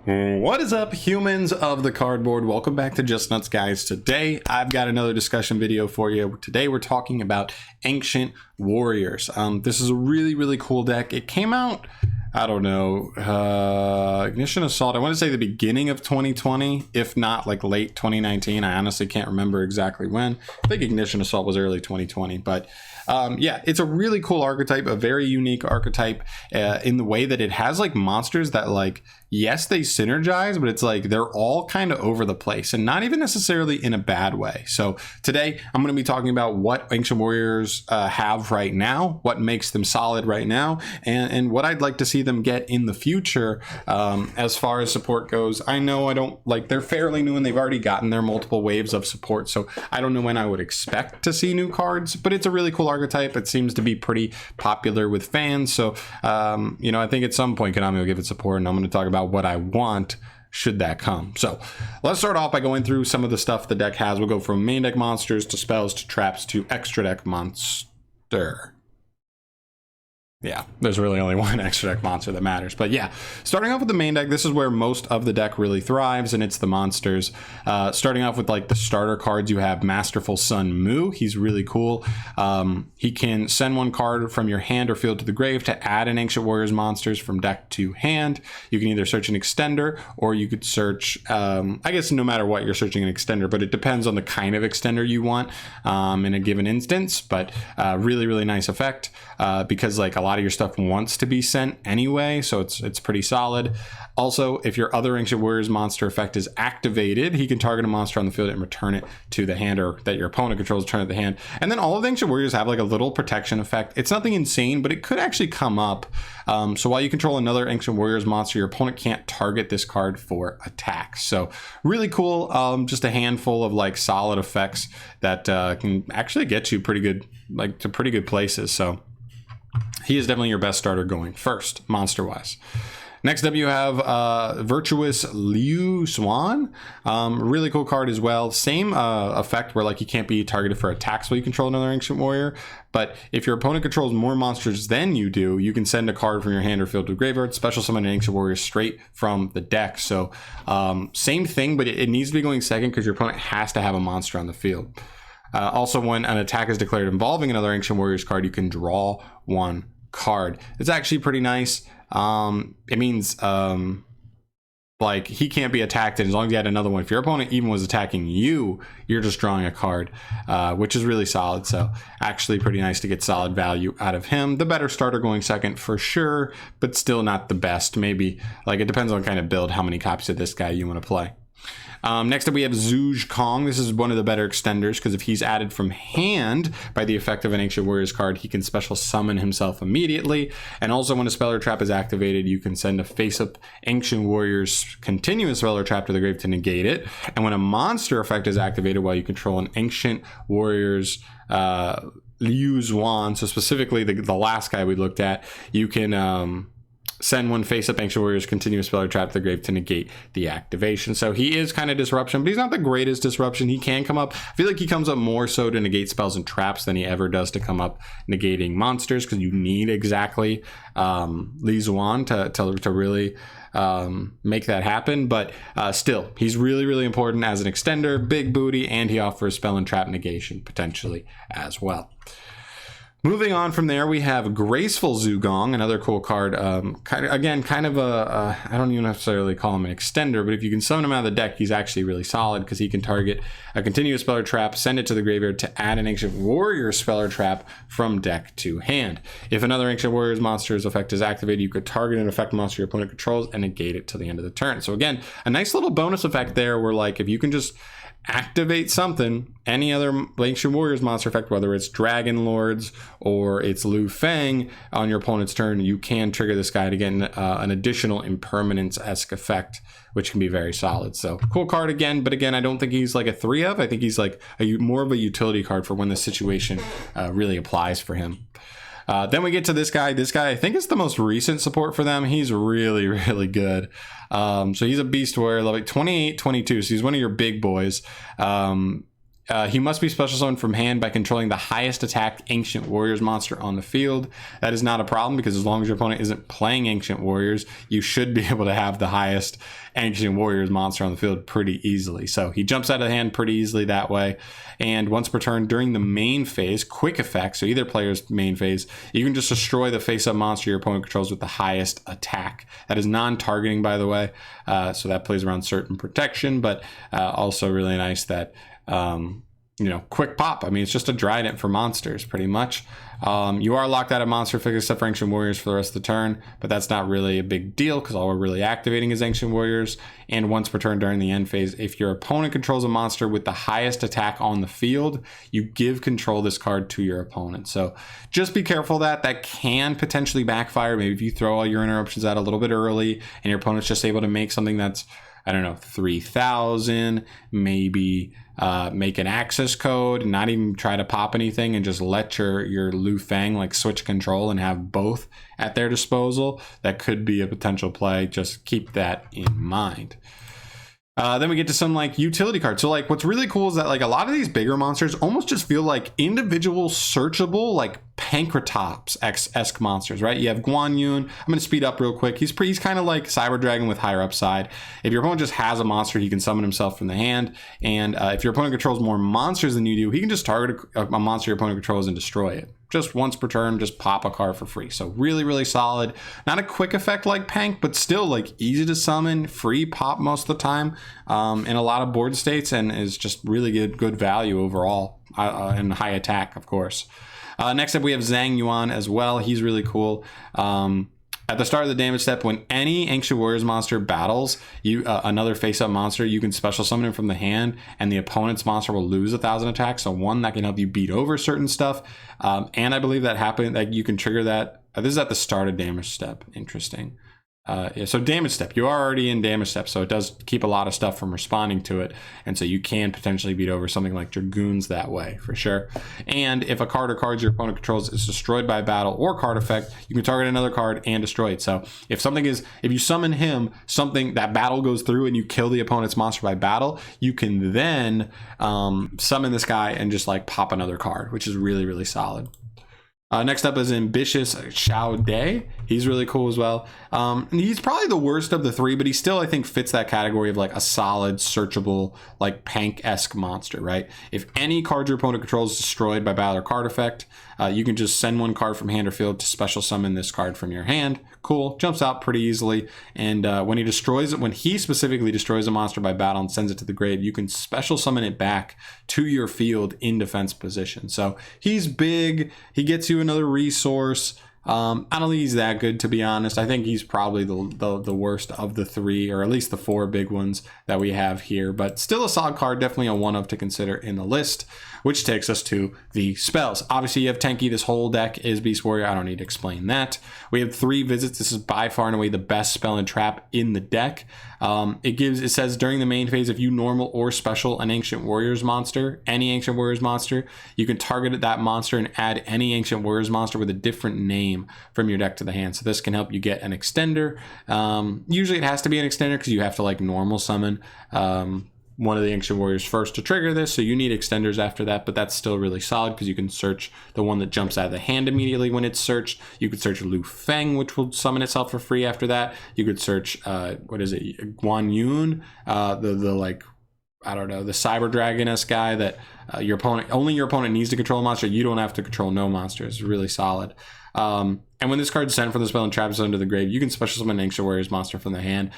What is up, humans of the cardboard? Welcome back to Just Nuts, guys. Today I've got another discussion video for you. Today we're talking about Ancient Warriors. This is a really cool deck. It came out, I don't know, Ignition Assault, I want to say the beginning of 2020, if not like late 2019. I honestly can't remember exactly when. I think Ignition Assault was early 2020, but yeah, it's a really cool archetype, a very unique archetype in the way that it has like monsters that, like, yes, they synergize, but it's like they're all kind of over the place and not even necessarily in a bad way. So today I'm going to be talking about what Ancient Warriors have right now, what makes them solid right now, and what I'd like to see them get in the future as far as support goes. I know I don't like, they're fairly new and they've already gotten their multiple waves of support, so I don't know when I would expect to see new cards, but it's a really cool archetype. It seems to be pretty popular with fans, so you know, I think at some point Konami will give it support, and I'm going to talk about what I want should that come. So let's start off by going through some of the stuff the deck has. We'll go from main deck monsters to spells to traps to extra deck monster. Yeah, there's really only one extra deck monster that matters. But yeah, starting off with the main deck, this is where most of the deck really thrives, and it's the monsters. Starting off with like the starter cards, you have Masterful Sonmoo. He's really cool. He can send one card from your hand or field to the grave to add an Ancient Warriors monsters from deck to hand. You can either search an extender, or you could search, I guess no matter what, you're searching an extender, but it depends on the kind of extender you want in a given instance. But really nice effect because like a lot of your stuff wants to be sent anyway, so it's pretty solid. Also, if your other Ancient Warriors monster effect is activated, he can target a monster on the field and return it to the hand, or that your opponent controls, return it to the hand. And then all of the Ancient Warriors have like a little protection effect. It's nothing insane, but it could actually come up. So while you control another Ancient Warriors monster, your opponent can't target this card for attacks. So really cool. Just a handful of like solid effects that can actually get you pretty good, like to pretty good places. So he is definitely your best starter going first, monster-wise. Next up, you have Virtuous Liu Swan. Really cool card as well. Same effect where like you can't be targeted for attacks while you control another Ancient Warrior. But if your opponent controls more monsters than you do, you can send a card from your hand or field to the graveyard, special summon an Ancient Warrior straight from the deck. So same thing, but it needs to be going second because your opponent has to have a monster on the field. Also, when an attack is declared involving another Ancient Warriors card, you can draw one card. It's actually pretty nice. It means like he can't be attacked as long as you had another one. If your opponent even was attacking you, you're just drawing a card, which is really solid. So actually pretty nice to get solid value out of him. The better starter going second for sure, but still not the best. Maybe like it depends on kind of build, how many copies of this guy you want to play. Next up, we have Zugong. This is one of the better extenders because if he's added from hand by the effect of an Ancient Warriors card, he can special summon himself immediately. And also when a spell or trap is activated, you can send a face-up Ancient Warriors continuous spell or trap to the grave to negate it. And when a monster effect is activated while you control an Ancient Warriors Liu Swan, so specifically the last guy we looked at, you can send one face-up Ancient Warriors continuous spell or trap to the grave to negate the activation. So he is kind of disruption, but he's not the greatest disruption. He can come up. I feel like he comes up more so to negate spells and traps than he ever does to come up negating monsters, because you need exactly Liu Swan to really make that happen. But still, he's really important as an extender, big booty, and he offers spell and trap negation potentially as well. Moving on from there, we have Graceful Zugong, another cool card. Kind of a I don't even necessarily call him an extender, but if you can summon him out of the deck, he's actually really solid because he can target a continuous spell or trap, send it to the graveyard to add an Ancient Warrior spell or trap from deck to hand. If another Ancient Warriors monster's effect is activated, you could target an effect monster your opponent controls and negate it to the end of the turn. So again, a nice little bonus effect there where like if you can just activate something, any other Ancient Warriors monster effect, whether it's Dragon Lords or it's Lu Feng on your opponent's turn, you can trigger this guy to get an additional impermanence-esque effect, which can be very solid. So cool card again, but again, I don't think he's like a 3-of. I think he's like more of a utility card for when the situation really applies for him. Then we get to this guy. This guy, I think, is the most recent support for them. He's really good. So he's a beast warrior, level 28, 22. So he's one of your big boys. He must be special summoned from hand by controlling the highest attack Ancient Warriors monster on the field. That is not a problem because as long as your opponent isn't playing Ancient Warriors, you should be able to have the highest Ancient Warriors monster on the field pretty easily. So he jumps out of the hand pretty easily that way. And once per turn during the main phase, quick effect, so either player's main phase, you can just destroy the face-up monster your opponent controls with the highest attack. That is non-targeting, by the way, so that plays around certain protection, but also really nice that you know, quick pop. I mean, it's just a Trident for monsters, pretty much. You are locked out of monster figures except for Ancient Warriors for the rest of the turn, but that's not really a big deal because all we're really activating is Ancient Warriors. And once per turn during the end phase, if your opponent controls a monster with the highest attack on the field, you give control of this card to your opponent. So just be careful that can potentially backfire. Maybe if you throw all your interruptions out a little bit early and your opponent's just able to make something that's, I don't know, 3,000, maybe make an access code, not even try to pop anything and just let your Liu Fang like switch control and have both at their disposal. That could be a potential play. Just keep that in mind. Then we get to some like utility cards. So like what's really cool is that like a lot of these bigger monsters almost just feel like individual searchable like Pancratops-esque monsters, right? You have Guanyun. I'm going to speed up real quick. He's kind of like Cyber Dragon with higher upside. If your opponent just has a monster, he can summon himself from the hand. And if your opponent controls more monsters than you do, he can just target a monster your opponent controls and destroy it. Just once per turn, just pop a card for free. So really, really solid. Not a quick effect like Pank, but still like easy to summon, free pop most of the time in a lot of board states, and is just really good value overall and high attack, of course. Next up, we have Zhang Yuan as well. He's really cool. At the start of the damage step, when any Ancient Warriors monster battles another face-up monster, you can special summon him from the hand, and the opponent's monster will lose 1,000 attacks. So one, that can help you beat over certain stuff. And I believe that you can trigger that. This is at the start of damage step. Interesting. Yeah, so damage step, you are already in damage step, so it does keep a lot of stuff from responding to it, and so you can potentially beat over something like Dragoons that way for sure. And if a card or cards your opponent controls is destroyed by battle or card effect, you can target another card and destroy it. So if you summon him, something that battle goes through and you kill the opponent's monster by battle, you can then summon this guy and just like pop another card, which is really, really solid. Next up is Ambitious Xiao Dai. He's really cool as well. He's probably the worst of the three, but he still, I think, fits that category of like a solid, searchable, like Pank-esque monster, right? If any card your opponent controls is destroyed by battle or card effect, you can just send one card from hand or field to special summon this card from your hand. Cool, jumps out pretty easily. And when he specifically destroys a monster by battle and sends it to the grave, you can special summon it back to your field in defense position. So he's big. He gets you another resource. I don't think he's that good, to be honest. I think he's probably the worst of the three, or at least the four big ones that we have here, but still a solid card, definitely a one of to consider in the list, which takes us to the spells. Obviously you have Tenki. This whole deck is Beast Warrior. I don't need to explain that. We have 3 visits. This is by far and away the best spell and trap in the deck. It says during the main phase, if you normal or special an Ancient Warriors monster, any Ancient Warriors monster, you can target that monster and add any Ancient Warriors monster with a different name from your deck to the hand. So this can help you get an extender. Usually it has to be an extender because you have to like normal summon one of the Ancient Warriors first to trigger this, so you need extenders after that, but that's still really solid because you can search the one that jumps out of the hand immediately when it's searched. You could search Liu Fang, which will summon itself for free after that. You could search Guanyun, the like, I don't know, the Cyber Dragon-esque guy that only your opponent needs to control a monster. You don't have to control no monster. It's really solid. And when this card is sent from the spell and traps under the grave, you can special summon an Ancient Warriors monster from the hand.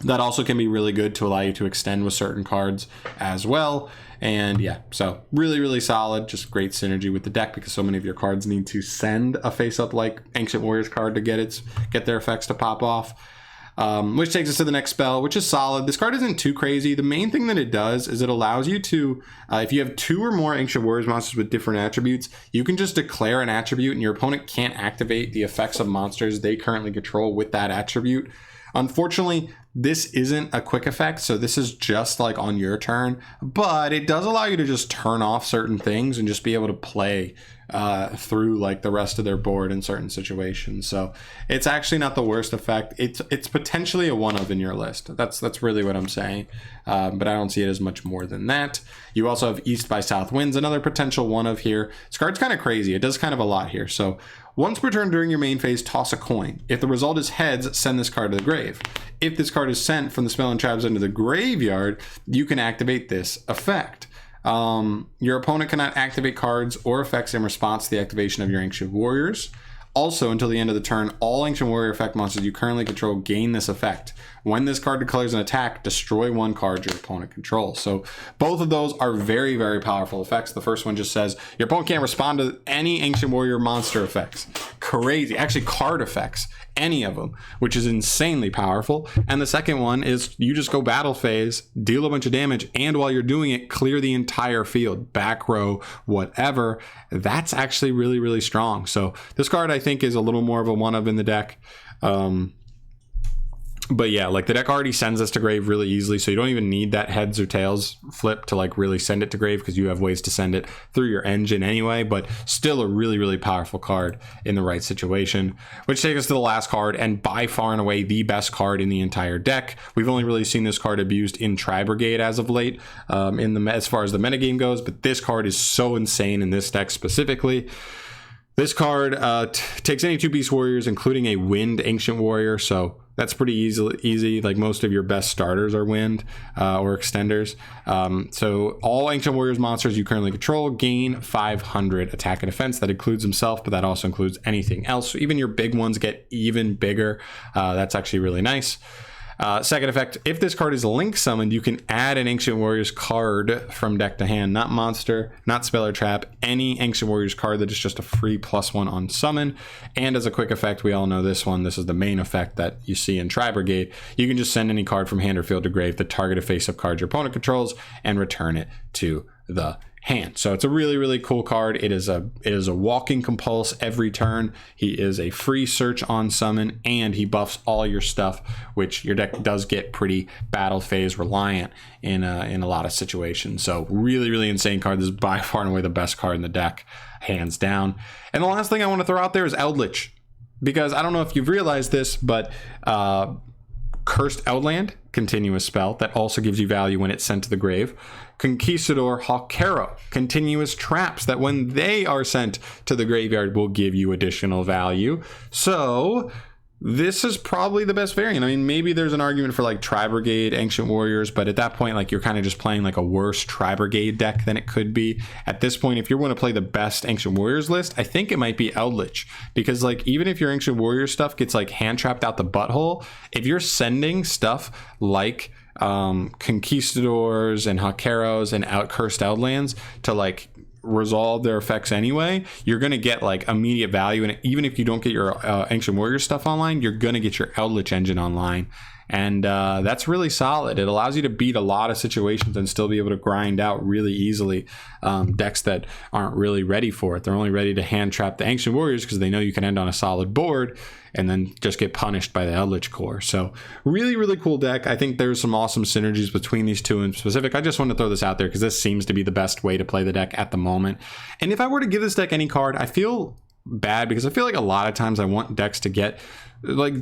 That also can be really good to allow you to extend with certain cards as well. And yeah, so really, really solid. Just great synergy with the deck because so many of your cards need to send a face-up like Ancient Warriors card to get their effects to pop off. Which takes us to the next spell, which is solid. This card isn't too crazy. The main thing that it does is it allows you to, if you have 2 or more Ancient Warriors monsters with different attributes, you can just declare an attribute and your opponent can't activate the effects of monsters they currently control with that attribute. Unfortunately, This isn't a quick effect, so this is just like on your turn, but it does allow you to just turn off certain things and just be able to play through like the rest of their board in certain situations. So it's actually not the worst effect. It's potentially a one of in your list. That's really what I'm saying, but I don't see it as much more than that. You also have East by South Winds, another potential one of here. This card's kind of crazy. It does kind of a lot here. So once per turn during your main phase, toss a coin. If the result is heads, send this card to the grave. If this card is sent from the spell and traps into the graveyard, you can activate this effect. Your opponent cannot activate cards or effects in response to the activation of your Ancient Warriors. Also, until the end of the turn, all Ancient Warrior effect monsters you currently control gain this effect. When this card declares an attack, destroy one card your opponent controls. So both of those are very, very powerful effects. The first one just says your opponent can't respond to any Ancient Warrior monster effects. Crazy. Actually, card effects. Any of them, which is insanely powerful. And the second one is you just go battle phase, deal a bunch of damage, and while you're doing it, clear the entire field, back row, whatever. That's actually really, really strong. So this card, I think, is a little more of a one of in the deck. But yeah, like the deck already sends this to grave really easily, so you don't even need that heads or tails flip to like really send it to grave, because you have ways to send it through your engine anyway. But still a really, really powerful card in the right situation. Which takes us to the last card, and by far and away the best card in the entire deck. We've only really seen this card abused in Tri-Brigade as of late, as far as the metagame goes, but this card is so insane in this deck specifically. This card takes any 2-piece warriors, including a wind Ancient Warrior, so that's pretty easy. Like most of your best starters are wind or extenders. So all Ancient Warriors monsters you currently control gain 500 attack and defense. That includes himself, but that also includes anything else. So even your big ones get even bigger. That's actually really nice. Second effect, if this card is link summoned, you can add an Ancient Warriors card from deck to hand, not monster, not spell or trap, any Ancient Warriors card that is just a free +1 on summon. And as a quick effect, we all know this one. This is the main effect that you see in Tri-Brigade. You can just send any card from hand or field to grave, the target of face-up card your opponent controls, and return it to the hand. So it's a really, really cool card. It is a walking compulse every turn. He is a free search on summon, and he buffs all your stuff, which your deck does get pretty battle phase reliant in a lot of situations. So really, really insane card. This is by far and away the best card in the deck, hands down. And the last thing I want to throw out there is Eldlitch, because I don't know if you've realized this, but Cursed Outland, continuous spell that also gives you value when it's sent to the grave. Conquistador Hawkero, continuous traps that when they are sent to the graveyard will give you additional value. So this is probably the best variant. I mean, maybe there's an argument for like Tri-Brigade, Ancient Warriors, but at that point, like you're kind of just playing like a worse Tri-Brigade deck than it could be. At this point, if you want to play the best Ancient Warriors list, I think it might be Eldlitch, because like even if your Ancient Warrior stuff gets like hand trapped out the butthole, if you're sending stuff like Conquistadors and Hawkeros and Cursed Outlands to like resolve their effects anyway, you're going to get like immediate value. And even if you don't get your Ancient Warrior stuff online, you're going to get your Eldritch engine online. And that's really solid. It allows you to beat a lot of situations and still be able to grind out really easily decks that aren't really ready for it. They're only ready to hand trap the Ancient Warriors because they know you can end on a solid board and then just get punished by the Eldritch core. So really, really cool deck. I think there's some awesome synergies between these two in specific. I just want to throw this out there because this seems to be the best way to play the deck at the moment. And if I were to give this deck any card, I feel bad because I feel like a lot of times I want decks to get like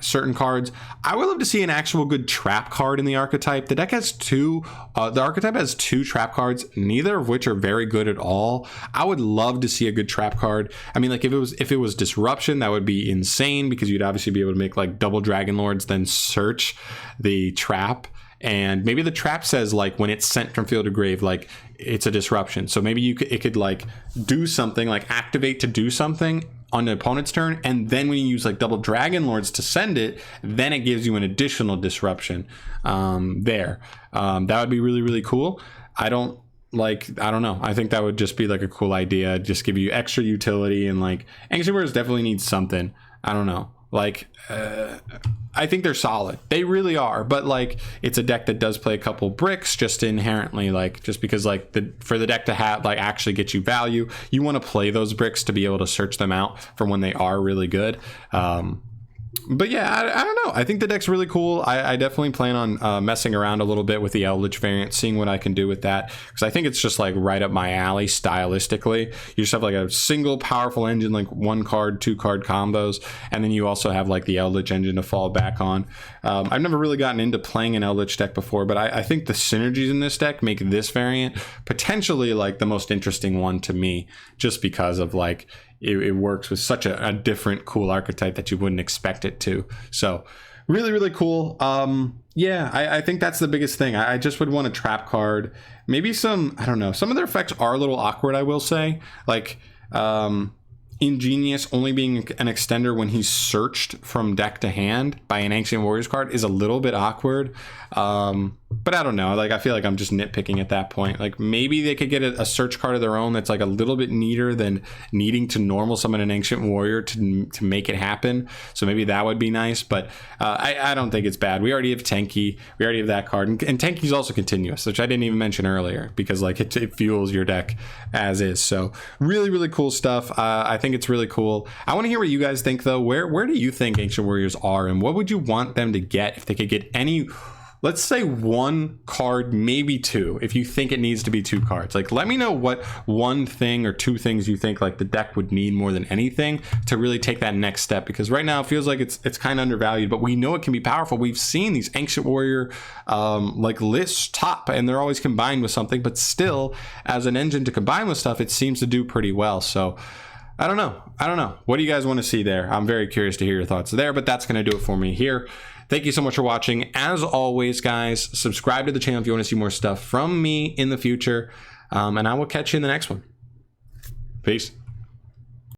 certain cards. I would love to see an actual good trap card in the archetype. The deck has two, the archetype has 2 trap cards, neither of which are very good at all. I would love to see a good trap card. I mean, like if it was disruption, that would be insane because you'd obviously be able to make like double Dragon Lords, then search the trap. And maybe the trap says like when it's sent from field to grave, like it's a disruption. So maybe it could like do something, like activate to do something on the opponent's turn, and then when you use like double Dragon Lords to send it, then it gives you an additional disruption there. That would be really, really cool. I don't know. I think that would just be like a cool idea. Just give you extra utility, and like Ancient Warriors definitely needs something. I don't know. Like I think they're solid. They really are. But like it's a deck that does play a couple bricks just inherently, like just because like for the deck to have like actually get you value, you want to play those bricks to be able to search them out for when they are really good. But yeah, I don't know. I think the deck's really cool. I definitely plan on messing around a little bit with the Eldlitch variant, seeing what I can do with that, because I think it's just like right up my alley stylistically. You just have like a single powerful engine, like 1 card, 2 card combos, and then you also have like the Eldlitch engine to fall back on. I've never really gotten into playing an Eldlitch deck before, but I think the synergies in this deck make this variant potentially like the most interesting one to me, just because of like it works with such a different cool archetype that you wouldn't expect it to. So really, really cool. Yeah, I think that's the biggest thing. I just would want a trap card. Maybe some, I don't know, some of their effects are a little awkward, I will say. Like, Ingenious only being an extender when he's searched from deck to hand by an Ancient Warriors card is a little bit awkward. But I don't know, like I feel like I'm just nitpicking at that point. Like maybe they could get a search card of their own that's like a little bit neater than needing to normal summon an Ancient Warrior to make it happen. So maybe that would be nice, but I don't think it's bad. We already have Tenki, we already have that card, and Tenki's also continuous, which I didn't even mention earlier, because like it fuels your deck as is. So really, really cool stuff. I think it's really cool. I want to hear what you guys think though. Where do you think Ancient Warriors are, and what would you want them to get if they could get any, let's say 1 card, maybe 2, if you think it needs to be 2 cards. Like, let me know what 1 thing or 2 things you think like the deck would need more than anything to really take that next step, because right now it feels like it's kind of undervalued, but we know it can be powerful. We've seen these Ancient Warrior like lists top, and they're always combined with something, but still as an engine to combine with stuff, it seems to do pretty well. So I don't know. What do you guys want to see there? I'm very curious to hear your thoughts there, but that's going to do it for me here. Thank you so much for watching. As always, guys, subscribe to the channel if you want to see more stuff from me in the future. And I will catch you in the next one. Peace.